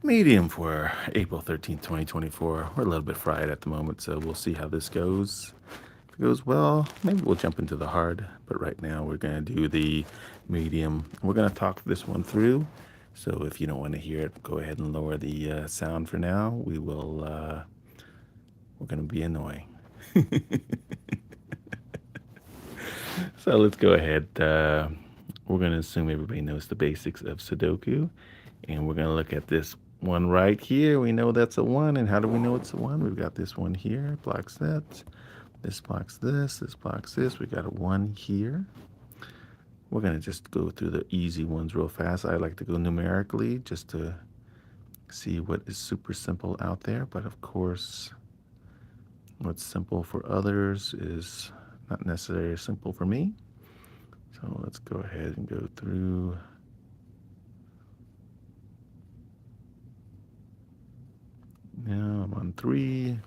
medium for April 13th, 2024. We're a little bit fried at the moment, so we'll see how this goes. If it goes well, maybe we'll jump into the hard, but right now we're going to do the medium. We're going to talk this one through. So if you don't want to hear it, go ahead and lower the sound for now. We're going to be annoying. So let's go ahead. We're going to assume everybody knows the basics of Sudoku. And we're going to look at this one right here. We know that's a 1. And how do we know it's a 1? We've got this one here, blocks that. This blocks this blocks this. We got a 1 here. We're going to just go through the easy ones real fast. I like to go numerically just to see what is super simple out there. But of course, what's simple for others is not necessarily simple for me. So let's go ahead and go through. Now I'm on 3.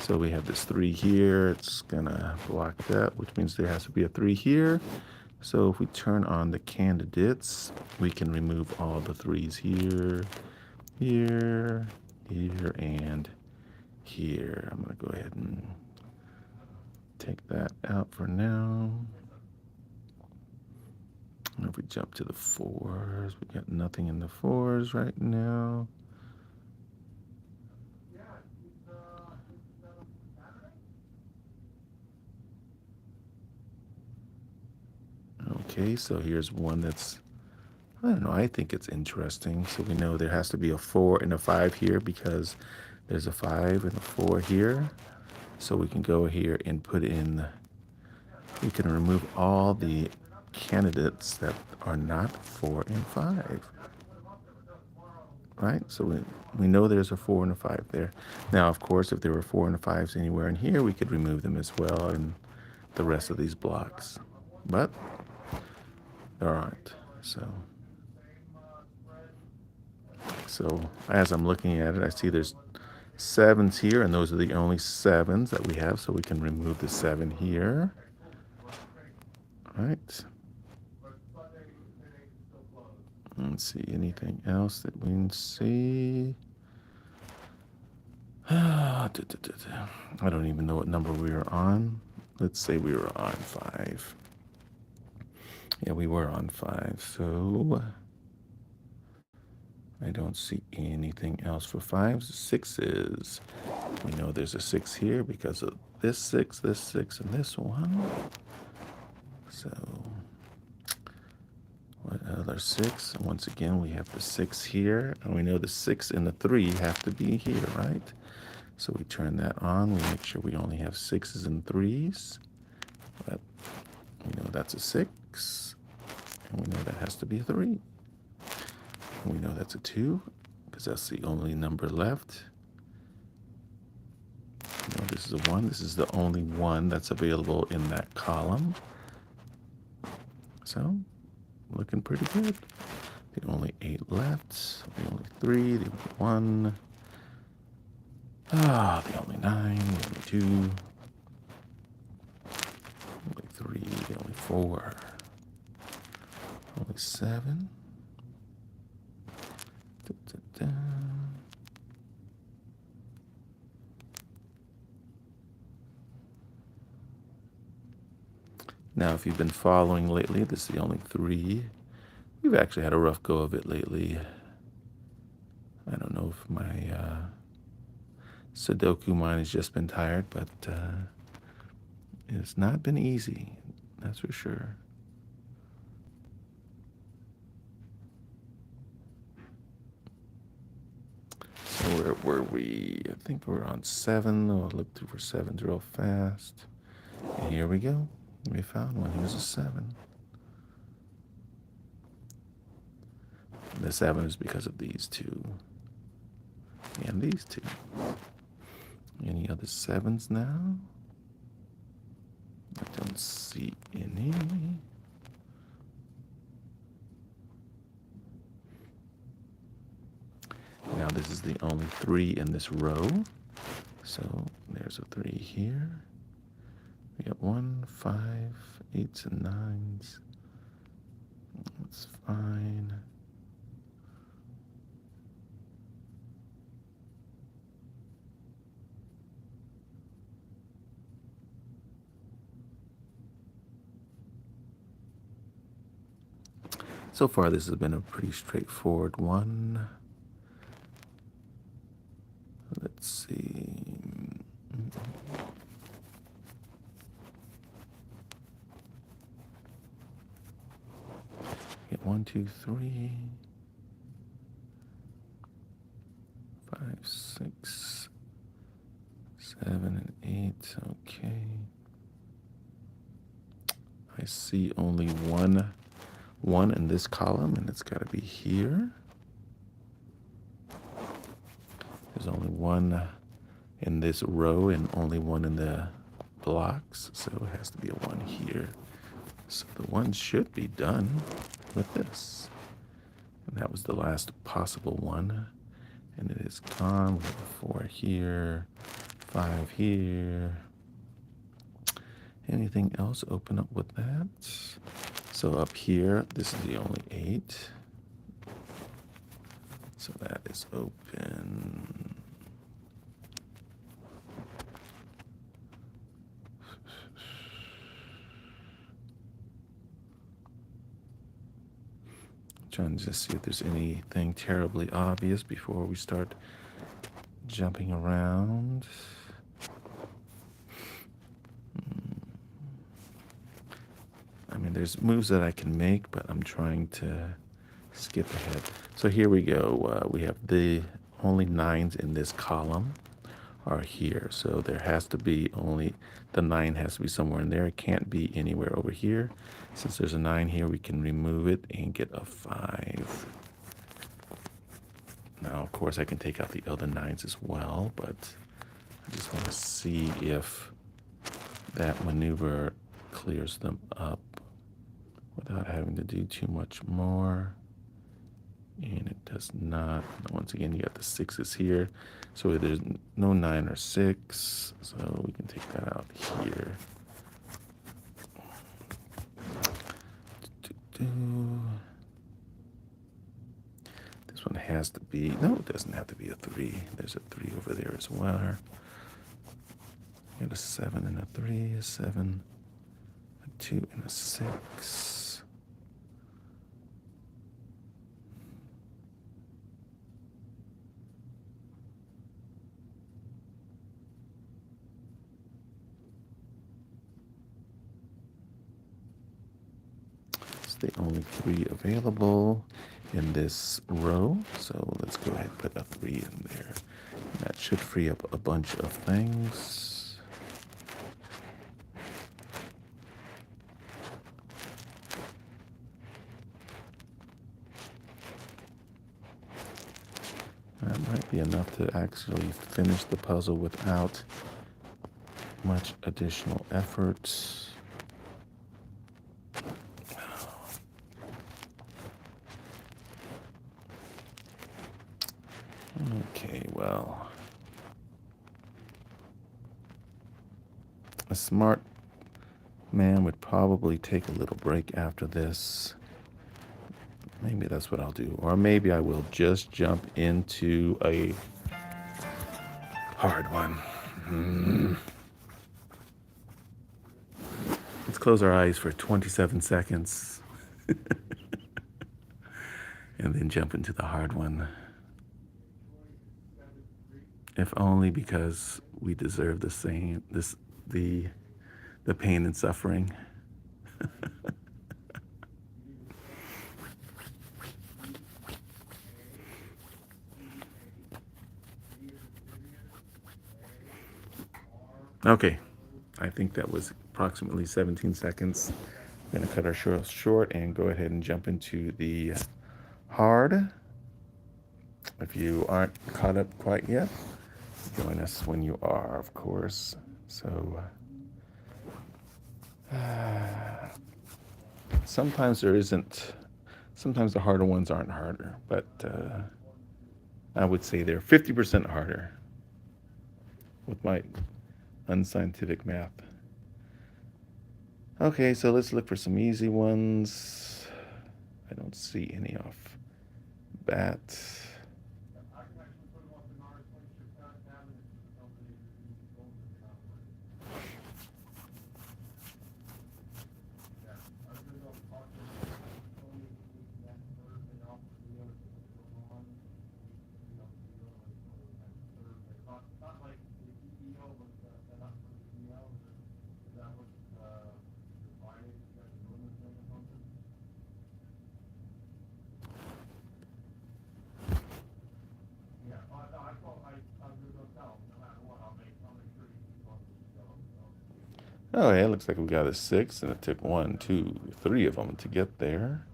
So we have this 3 here. It's going to block that, which means there has to be a 3 here. So if we turn on the candidates, we can remove all the 3s here, here, here, and here. I'm going to go ahead and take that out for now. And if we jump to the 4s, we got nothing in the 4s right now. Okay, so here's one that's, I don't know, I think it's interesting. So we know there has to be a 4 and a 5 here because there's a 5 and a 4 here. So we can go here and put in, we can remove all the candidates that are not 4 and 5. Right? So we know there's a 4 and a 5 there. Now, of course, if there were 4 and a 5s anywhere in here, we could remove them as well in the rest of these blocks. But there aren't. So as I'm looking at it, I see there's 7s here, and those are the only 7s that we have, so we can remove the 7 here. All right. Let's see, anything else that we can see? I don't even know what number we were on. Let's say we were on 5. Yeah, we were on 5, so I don't see anything else for 5s. 6s. We know there's a 6 here because of this 6, and this one. So, what other 6? Once again, we have the 6 here, and we know the 6 and the 3 have to be here, right? So we turn that on. We make sure we only have 6s and 3s. But we know that's a 6, and we know that has to be a 3. And we know that's a 2, because that's the only number left. You know, this is a 1. This is the only 1 that's available in that column. So, looking pretty good. The only 8 left. The only 3. The only 1. The only 9. The only 2. Only 3. The only 4. Only 7. Da, da, da. Now, if you've been following lately, this is the only 3. We've actually had a rough go of it lately. I don't know if my Sudoku mind has just been tired, but it's not been easy, that's for sure. So where were we? I think we're on 7. I'll look through for 7s real fast. And here we go. We found one. Here's a 7. The 7 is because of these 2. And these 2. Any other 7s now? I don't see any. Now this is the only 3 in this row. So there's a 3 here. We got 1, 5, 8s, and 9s. That's fine. So far, this has been a pretty straightforward one. Let's see. Get 1, 2, 3, 5, 6, 7, and 8. Okay. I see only one in this column, and it's got to be here. There's only one in this row and only one in the blocks, so it has to be a 1 here. So the 1 should be done with this. And that was the last possible one. And it is gone. We have a 4 here, 5 here. Anything else open up with that? So up here, this is the only 8. So that is open. Trying to just see if there's anything terribly obvious before we start jumping around. I mean, there's moves that I can make, but I'm trying to skip ahead. So here we go. We have the only 9s in this column are here. So there has to be only, the 9 has to be somewhere in there. It can't be anywhere over here. Since there's a 9 here, we can remove it and get a 5. Now, of course, I can take out the other 9s as well, but I just want to see if that maneuver clears them up without having to do too much more. And it does not. Once again, you got the 6s here. So there's no 9 or 6. So we can take that out here. This one has to be, no, it doesn't have to be a 3. There's a 3 over there as well. You got a 7 and a 3, a 7, a 2, and a 6. It's the only 3 available in this row. So let's go ahead and put a 3 in there. That should free up a bunch of things. That might be enough to actually finish the puzzle without much additional effort. Okay, well, a smart man would probably take a little break after this. Maybe that's what I'll do. Or maybe I will just jump into a hard one. Let's close our eyes for 27 seconds and then jump into the hard one. If only because we deserve the same, the pain and suffering. Okay, I think that was approximately 17 seconds. I'm going to cut our show short and go ahead and jump into the hard. If you aren't caught up quite yet, join us when you are, of course. So sometimes there isn't, sometimes the harder ones aren't harder, but I would say they're 50% harder with my unscientific math. Okay, so let's look for some easy ones. I don't see any off bat. Oh, yeah, it looks like we got a 6, and it took 1, 2, 3 of them to get there.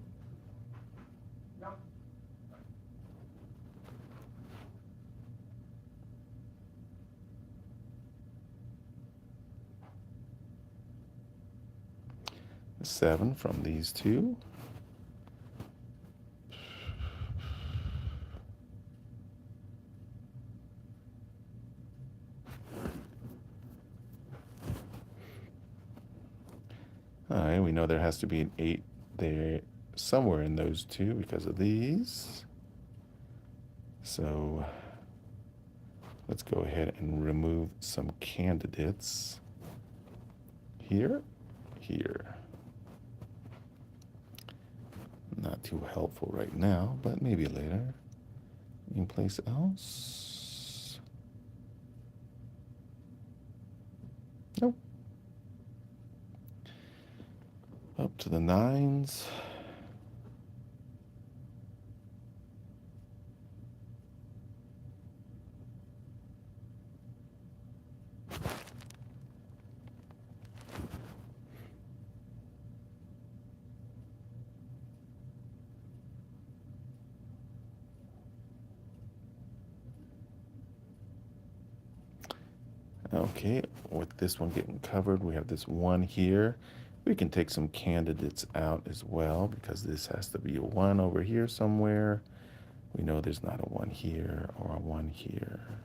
A 7 from these two. All right, we know there has to be an 8 there somewhere in those two because of these. So let's go ahead and remove some candidates here, here. Not too helpful right now, but maybe later. Any place else? Nope. Up to the 9s. Okay, with this one getting covered, we have this 1 here. We can take some candidates out as well because this has to be a 1 over here somewhere. We know there's not a 1 here or a 1 here.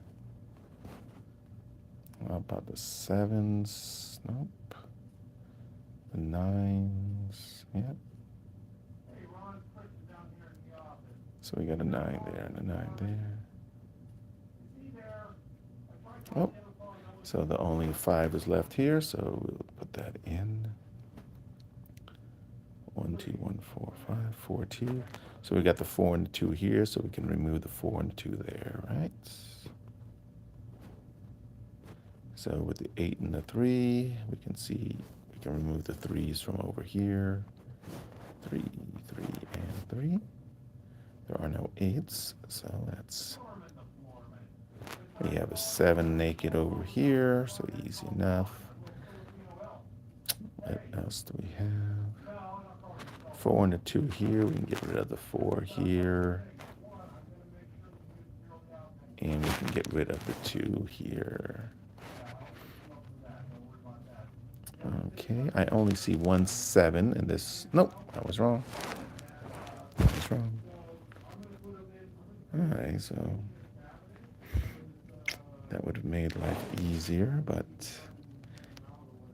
How about the 7s? Nope. The 9s. Yep. So we got a 9 there and a 9 there. Oh, so the only 5 is left here, so we'll put that in. 1, 2, 1, 4, 5, 4, 2. So we got the 4 and the 2 here, so we can remove the 4 and the 2 there, right? So with the 8 and the 3, we can see we can remove the 3s from over here. 3, 3, and 3. There are no 8s, so that's... We have a 7 naked over here, so easy enough. What else do we have? 4 and a 2 here. We can get rid of the 4 here. And we can get rid of the 2 here. Okay, I only see 1 7 in this. Nope, I was wrong. I was wrong. Alright, so that would have made life easier, but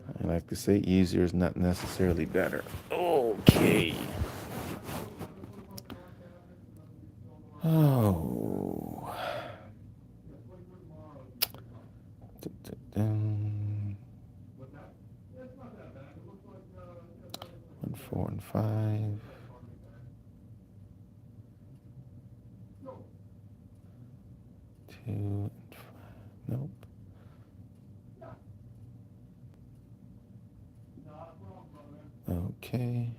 I like to say easier is not necessarily better. Okay. Oh. 1, 4, and 5. 2 and 5. Nope. Okay.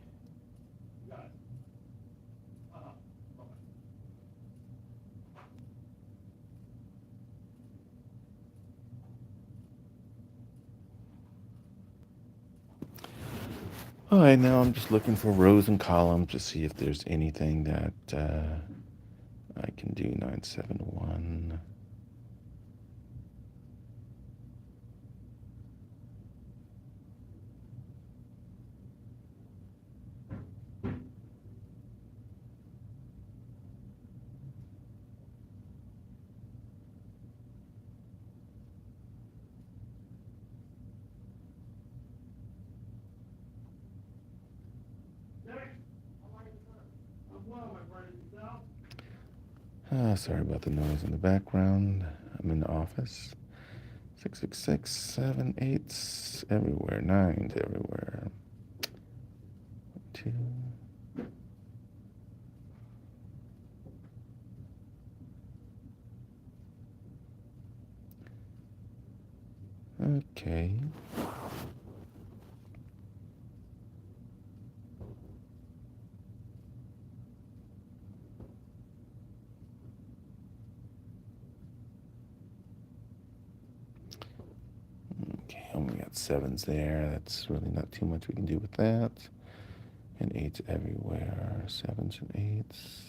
All right, now I'm just looking for rows and columns to see if there's anything that I can do. 971. Sorry about the noise in the background. I'm in the office. 6, 6, 6, 7, 8s everywhere. 9s everywhere. 2. Okay. Okay, we got got 7s there. That's really not too much we can do with that. And 8s everywhere. 7s and 8s.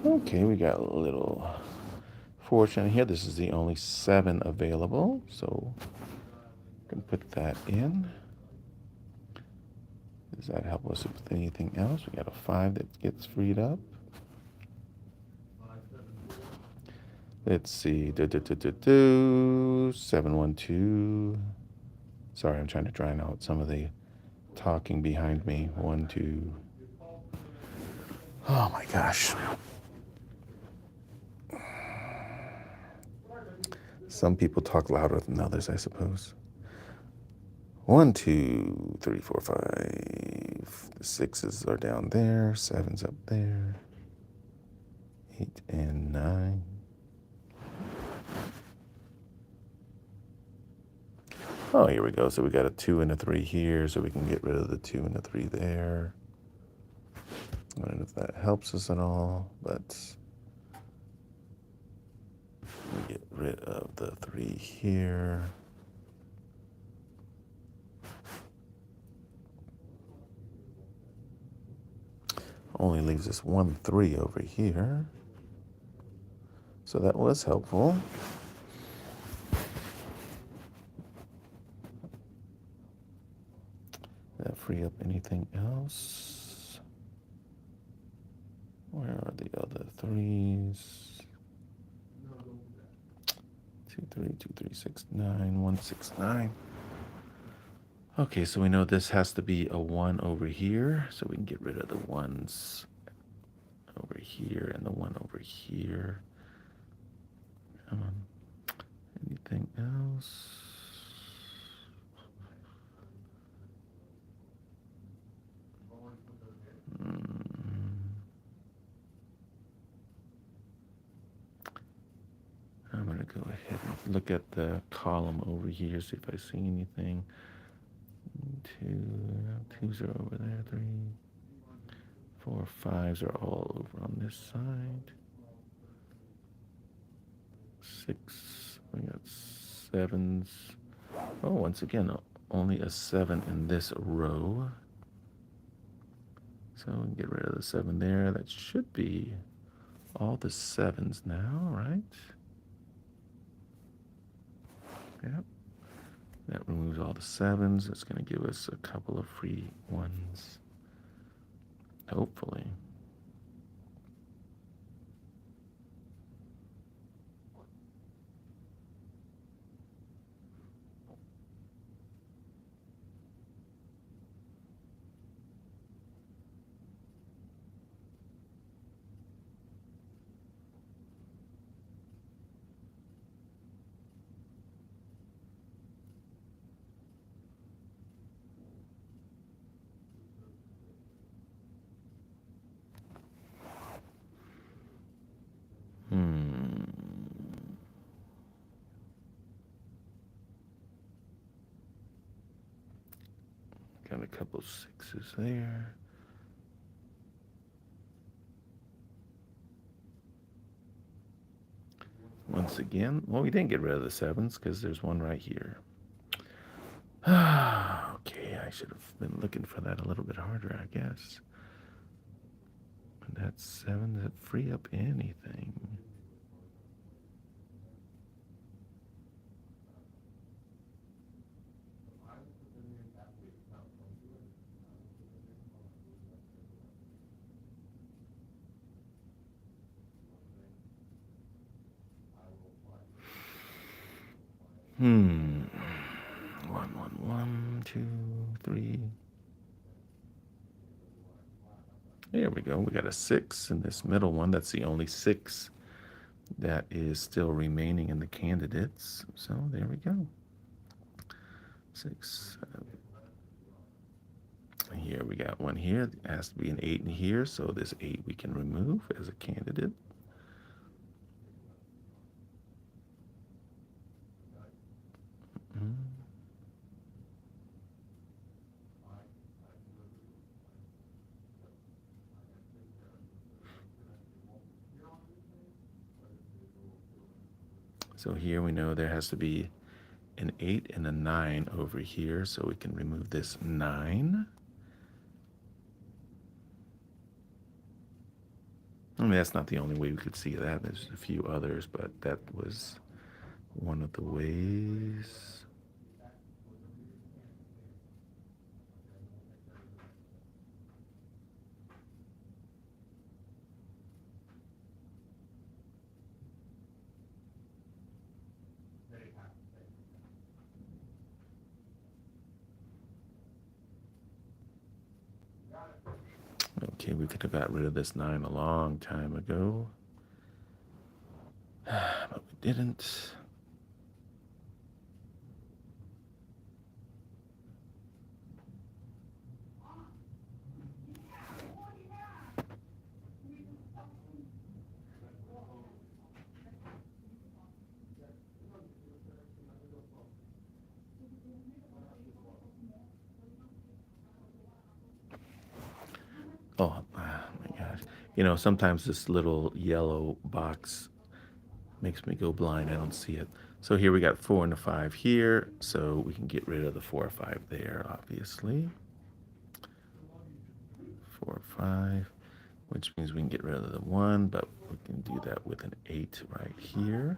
Okay, we got a little fortune here. This is the only 7 available, so we can put that in. Does that help us with anything else? We got a 5 that gets freed up. Let's see. 712. Sorry, I'm trying to drown out some of the talking behind me. 1, 2. Oh my gosh. Some people talk louder than others, I suppose. 1, 2, 3, 4, 5. The 6s are down there. 7's up there. 8 and 9. Oh, here we go. So we got a 2 and a 3 here, so we can get rid of the 2 and the 3 there. I don't know if that helps us at all, but we get rid of the 3 here. Only leaves us 1 3 over here. So that was helpful. Did that free up anything else? Where are the other 3s? 2 3 2 3 6 9 1 6 9. Okay, so we know this has to be a 1 over here, so we can get rid of the 1s over here and the 1 over here. Anything else? I'm going to go ahead and look at the column over here, see if I see anything. 2s are over there, 3, 4, 5s are all over on this side. 6, we got 7s. Oh, once again, only a 7 in this row. So we can get rid of the 7 there. That should be all the 7s now, right? Yep. That removes all the 7s. It's going to give us a couple of free 1s. Hopefully. Got a couple 6s there. Once again, well, we didn't get rid of the 7s because there's one right here. Okay, I should have been looking for that a little bit harder, I guess. And that's 7 that free up anything. One, 2, 3. There we go. We got a 6 in this middle one. That's the only 6 that is still remaining in the candidates. So there we go. 6, 7. Here we got one here. It has to be an 8 in here. So this 8 we can remove as a candidate. So here we know there has to be an 8 and a 9 over here, so we can remove this 9. I mean, that's not the only way we could see that. There's a few others, but that was one of the ways. Okay, we could have got rid of this 9 a long time ago, but we didn't. Oh, my gosh. You know, sometimes this little yellow box makes me go blind. I don't see it. So here we got 4 and a 5 here, so we can get rid of the 4 or 5 there, obviously. 4 or 5, which means we can get rid of the 1, but we can do that with an 8 right here.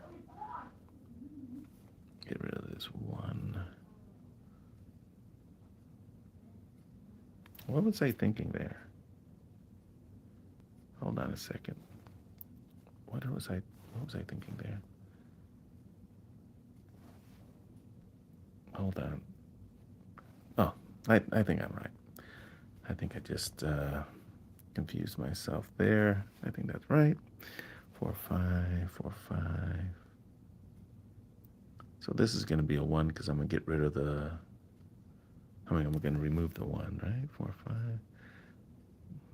Get rid of this 1. What was I thinking there? Hold on a second. What was I thinking there? Hold on. Oh, I think I'm right. I think I just confused myself there. I think that's right. 4, 5, 4, 5. So this is going to be a 1 because I'm going to get rid of the, I'm going to remove the 1, right? 4, 5,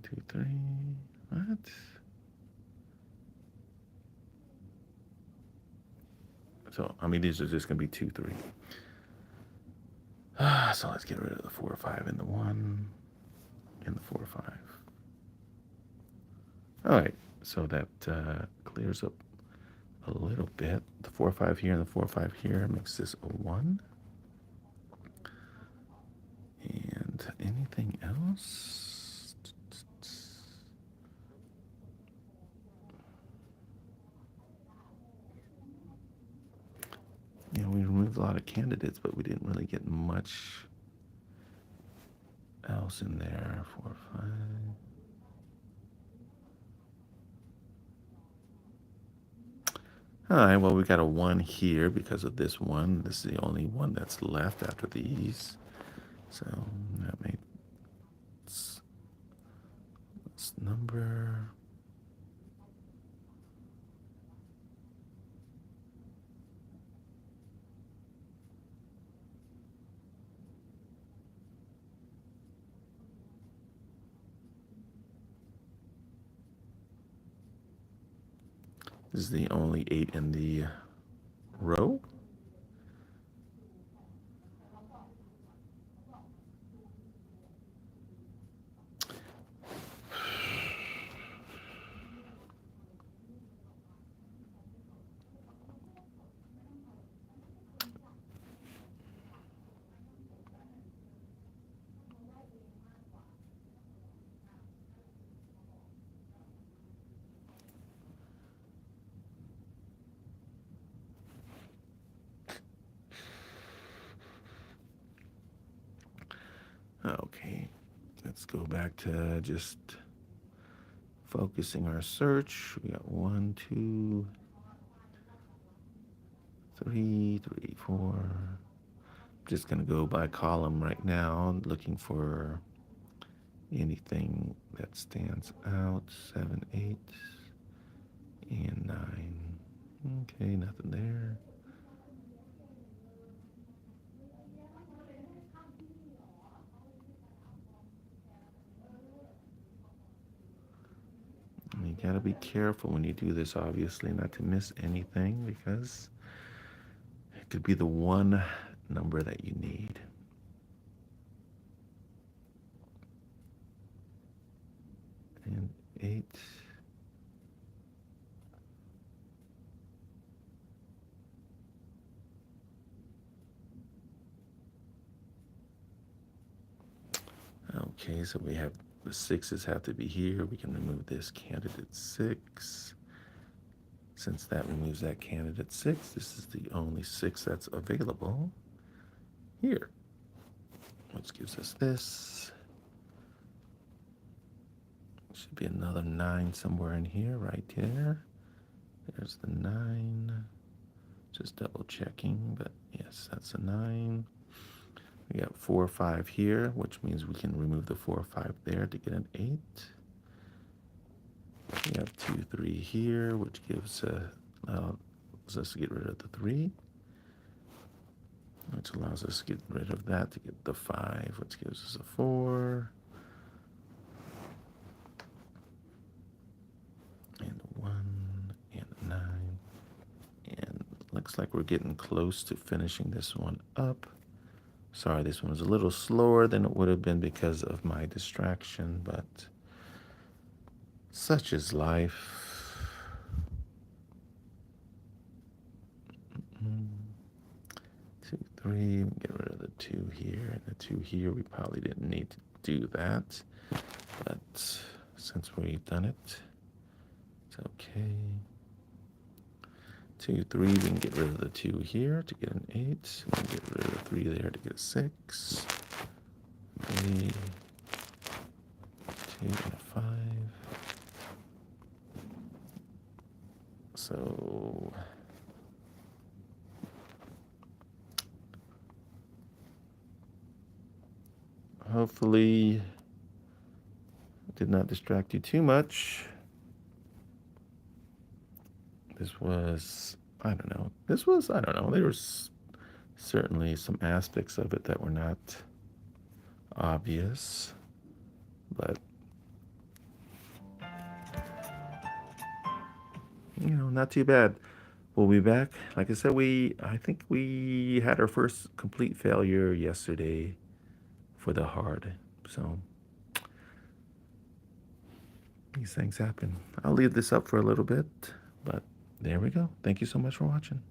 2, 3. What? So, I mean, these are just going to be 2, 3. So let's get rid of the 4 or 5 and the 1 and the 4 or 5. All right, so that clears up a little bit. The 4 or 5 here and the 4 or 5 here makes this a 1. And anything else? You know, we removed a lot of candidates, but we didn't really get much else in there. 4 or 5. All right, well, we got a 1 here because of this 1. This is the only one that's left after these. So that makes this number. This is the only 8 in the row. Okay, let's go back to just focusing our search. We got 1, 2, 3, 3, 4. Just gonna go by column right now, looking for anything that stands out. 7, 8, and 9. Okay, nothing there. You gotta be careful when you do this, obviously, not to miss anything because it could be the one number that you need. And 8. Okay, so we have the sixes have to be here. We can remove this candidate 6. Since that removes that candidate 6, this is the only 6 that's available here, which gives us this. Should be another 9 somewhere in here, right there. There's the 9. Just double checking, but yes, that's a 9. We got 4 or 5 here, which means we can remove the 4 or 5 there to get an 8. We have 2, 3 here, which gives allows us to get rid of the 3, which allows us to get rid of that to get the 5, which gives us a 4. And 1, and 9. And looks like we're getting close to finishing this one up. Sorry, this one was a little slower than it would have been because of my distraction, but such is life. 2, 3, we get rid of the 2 here, and the 2 here, we probably didn't need to do that, but since we've done it, it's okay. 2, 3, we can get rid of the 2 here to get an 8. We can get rid of the 3 there to get a 6. 3, 2, and a 5. So hopefully did not distract you too much. This was, I don't know. There was certainly some aspects of it that were not obvious, but not too bad. We'll be back. Like I said, I think we had our first complete failure yesterday for the hard. So these things happen. I'll leave this up for a little bit, but there we go. Thank you so much for watching.